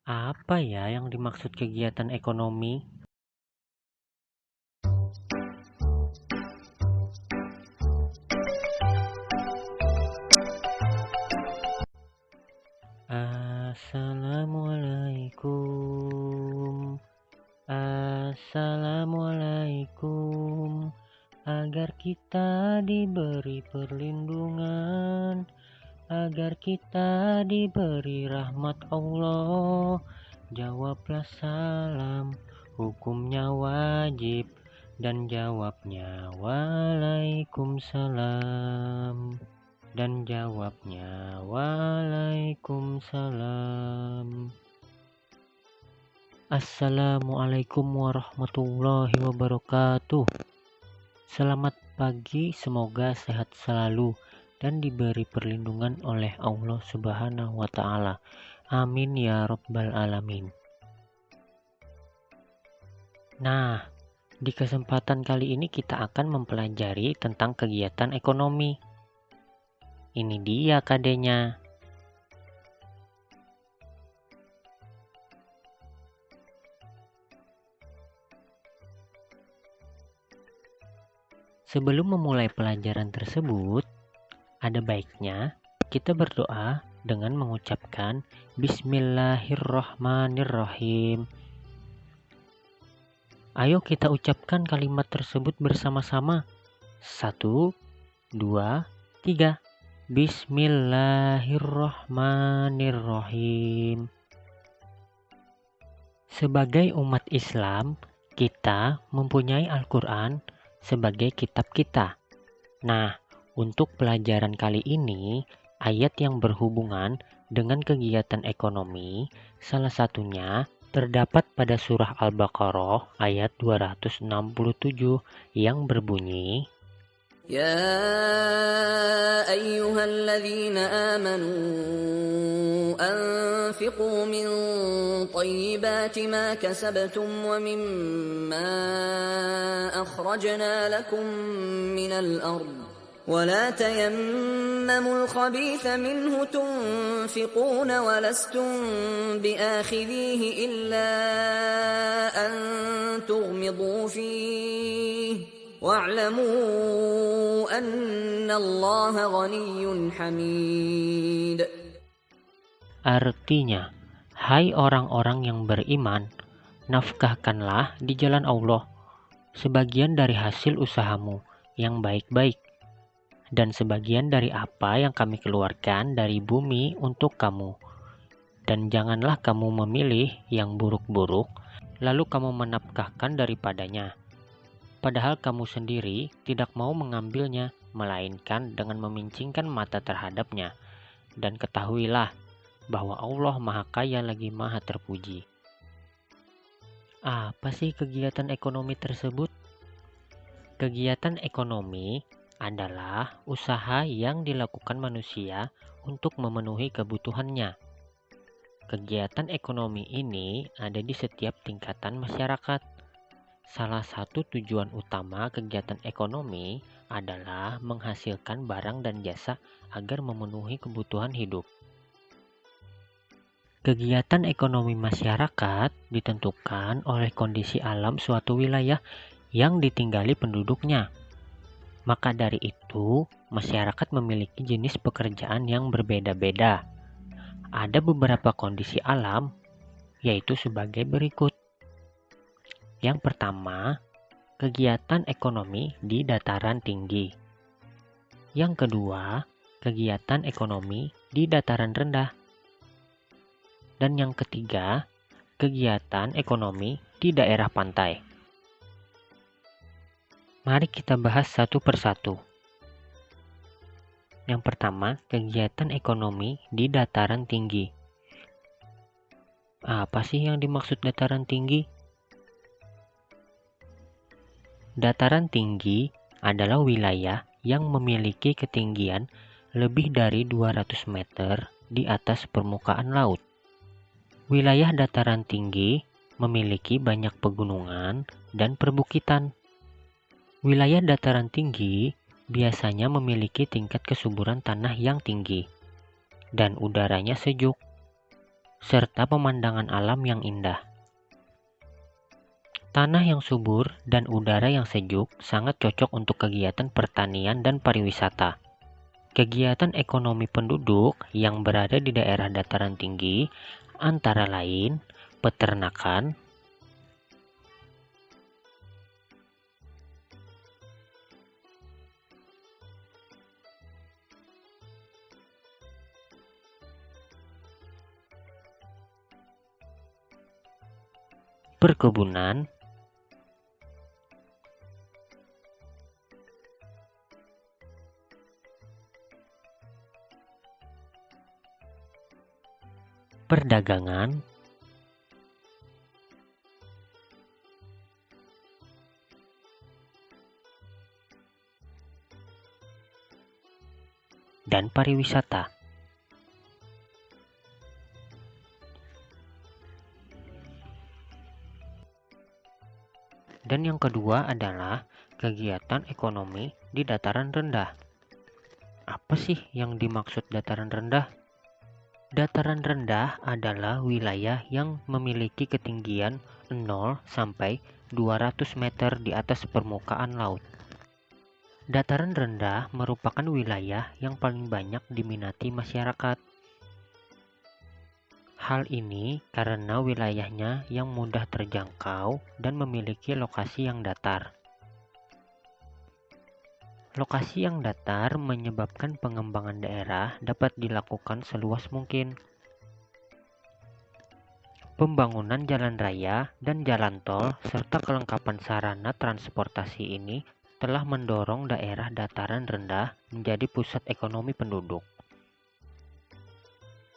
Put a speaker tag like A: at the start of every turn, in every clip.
A: Apa ya yang dimaksud kegiatan ekonomi? Assalamualaikum. Assalamualaikum. Agar kita diberi perlindungan, agar kita diberi rahmat Allah. Jawablah salam, hukumnya wajib, dan jawabnya waalaikumsalam. Dan jawabnya waalaikumsalam. Assalamualaikum warahmatullahi wabarakatuh. Selamat pagi, semoga sehat selalu dan diberi perlindungan oleh Allah Subhanahu wa Ta'ala. Amin ya Rabbal 'Alamin. Nah, di kesempatan kali ini kita akan mempelajari tentang kegiatan ekonomi. Ini dia KD-nya. Sebelum memulai pelajaran tersebut, ada baiknya kita berdoa dengan mengucapkan Bismillahirrahmanirrahim. Ayo kita ucapkan kalimat tersebut bersama-sama. 1, 2, 3. Bismillahirrahmanirrahim. Sebagai umat Islam, kita mempunyai Al-Quran sebagai kitab kita. Nah, untuk pelajaran kali ini, ayat yang berhubungan dengan kegiatan ekonomi, salah satunya terdapat pada surah Al-Baqarah ayat 267 yang berbunyi,
B: يا أيها الذين آمنوا أنفقوا من طيبات ما كسبتم ومما أخرجنا لكم من الأرض ولا تيمموا الخبيث منه تنفقون ولستم بآخذيه إلا أن تغمضوا فيه wa'lamu annallaha ghaniyyun hamid.
A: artinya, hai orang-orang yang beriman, nafkahkanlah di jalan Allah sebagian dari hasil usahamu yang baik-baik, dan sebagian dari apa yang kami keluarkan dari bumi untuk kamu. Dan janganlah kamu memilih yang buruk-buruk, lalu kamu menafkahkan daripadanya. Padahal kamu sendiri tidak mau mengambilnya, melainkan dengan memincingkan mata terhadapnya. Dan ketahuilah bahwa Allah Maha Kaya lagi Maha Terpuji. Apa sih kegiatan ekonomi tersebut? Kegiatan ekonomi adalah usaha yang dilakukan manusia untuk memenuhi kebutuhannya. Kegiatan ekonomi ini ada di setiap tingkatan masyarakat. Salah satu tujuan utama kegiatan ekonomi adalah menghasilkan barang dan jasa agar memenuhi kebutuhan hidup. Kegiatan ekonomi masyarakat ditentukan oleh kondisi alam suatu wilayah yang ditinggali penduduknya. Maka dari itu, masyarakat memiliki jenis pekerjaan yang berbeda-beda. Ada beberapa kondisi alam, yaitu sebagai berikut. Yang pertama, kegiatan ekonomi di dataran tinggi. Yang kedua, kegiatan ekonomi di dataran rendah. Dan yang ketiga, kegiatan ekonomi di daerah pantai. Mari kita bahas satu persatu. Yang pertama, kegiatan ekonomi di dataran tinggi. Apa sih yang dimaksud dataran tinggi? Dataran tinggi adalah wilayah yang memiliki ketinggian lebih dari 200 meter di atas permukaan laut. Wilayah dataran tinggi memiliki banyak pegunungan dan perbukitan. Wilayah dataran tinggi biasanya memiliki tingkat kesuburan tanah yang tinggi dan udaranya sejuk. serta pemandangan alam yang indah. Tanah yang subur dan udara yang sejuk sangat cocok untuk kegiatan pertanian dan pariwisata. Kegiatan ekonomi penduduk yang berada di daerah dataran tinggi antara lain peternakan, perkebunan, perdagangan, dan pariwisata. Dan yang kedua adalah kegiatan ekonomi di dataran rendah. Apa sih yang dimaksud dataran rendah? Dataran rendah adalah wilayah yang memiliki ketinggian 0 sampai 200 meter di atas permukaan laut. Dataran rendah merupakan wilayah yang paling banyak diminati masyarakat. Hal ini karena wilayahnya yang mudah terjangkau dan memiliki lokasi yang datar. Lokasi yang datar menyebabkan pengembangan daerah dapat dilakukan seluas mungkin. Pembangunan jalan raya dan jalan tol serta kelengkapan sarana transportasi ini telah mendorong daerah dataran rendah menjadi pusat ekonomi penduduk.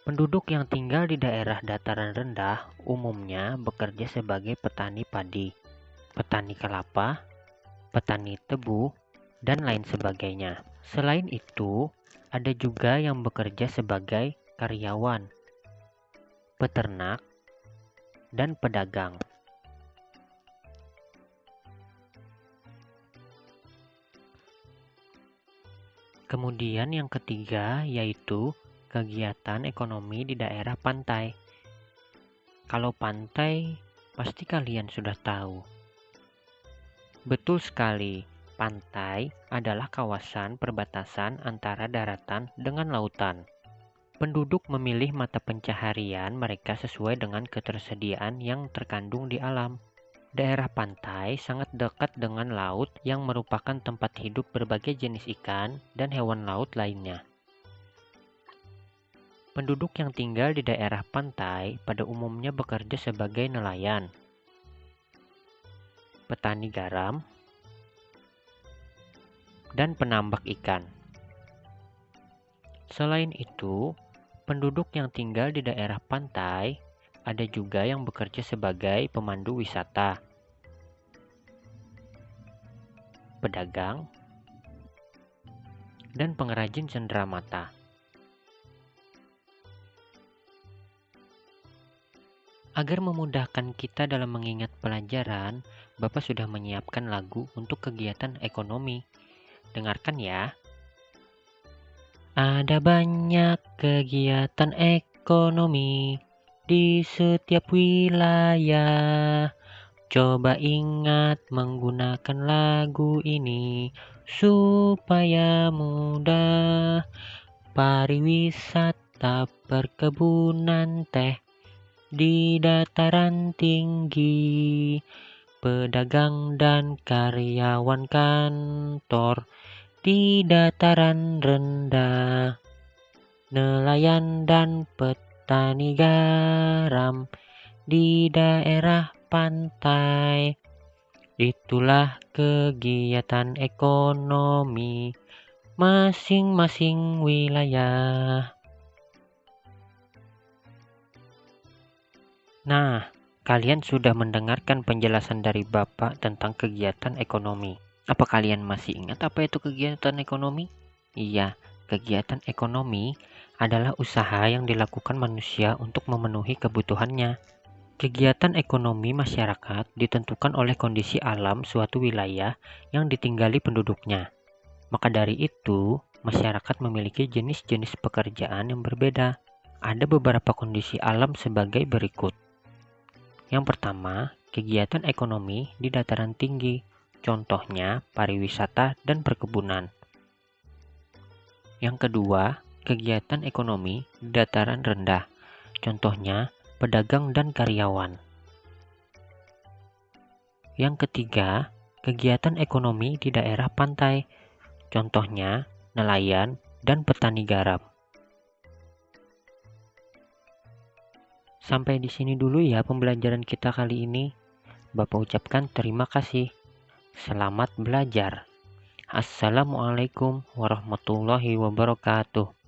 A: Penduduk yang tinggal di daerah dataran rendah umumnya bekerja sebagai petani padi, petani kelapa, petani tebu, dan lain sebagainya. Selain itu, ada juga yang bekerja sebagai karyawan, peternak, dan pedagang. Kemudian yang ketiga yaitu kegiatan ekonomi di daerah pantai. Kalau pantai, pasti kalian sudah tahu. Betul sekali, pantai adalah kawasan perbatasan antara daratan dengan lautan. Penduduk memilih mata pencaharian mereka sesuai dengan ketersediaan yang terkandung di alam. Daerah pantai sangat dekat dengan laut yang merupakan tempat hidup berbagai jenis ikan dan hewan laut lainnya. Penduduk yang tinggal di daerah pantai pada umumnya bekerja sebagai nelayan, petani garam, dan penambak ikan. Selain itu, penduduk yang tinggal di daerah pantai ada juga yang bekerja sebagai pemandu wisata, pedagang, dan pengrajin cenderamata. Agar memudahkan kita dalam mengingat pelajaran, Bapak sudah menyiapkan lagu untuk kegiatan ekonomi. Dengarkan ya. Ada banyak kegiatan ekonomi di setiap wilayah. Coba ingat menggunakan lagu ini supaya mudah. Pariwisata, perkebunan teh di dataran tinggi, pedagang dan karyawan kantor di dataran rendah, nelayan dan petani garam di daerah pantai. Itulah kegiatan ekonomi masing-masing wilayah. Nah, kalian sudah mendengarkan penjelasan dari Bapak tentang kegiatan ekonomi. Apa kalian masih ingat apa itu kegiatan ekonomi? Iya, kegiatan ekonomi adalah usaha yang dilakukan manusia untuk memenuhi kebutuhannya. Kegiatan ekonomi masyarakat ditentukan oleh kondisi alam suatu wilayah yang ditinggali penduduknya. Maka dari itu, masyarakat memiliki jenis-jenis pekerjaan yang berbeda. Ada beberapa kondisi alam sebagai berikut. Yang pertama, kegiatan ekonomi di dataran tinggi, contohnya pariwisata dan perkebunan. Yang kedua, kegiatan ekonomi di dataran rendah, contohnya pedagang dan karyawan. Yang ketiga, kegiatan ekonomi di daerah pantai, contohnya nelayan dan petani garam. Sampai di sini dulu ya pembelajaran kita kali ini. Bapak ucapkan terima kasih. Selamat belajar. Assalamualaikum warahmatullahi wabarakatuh.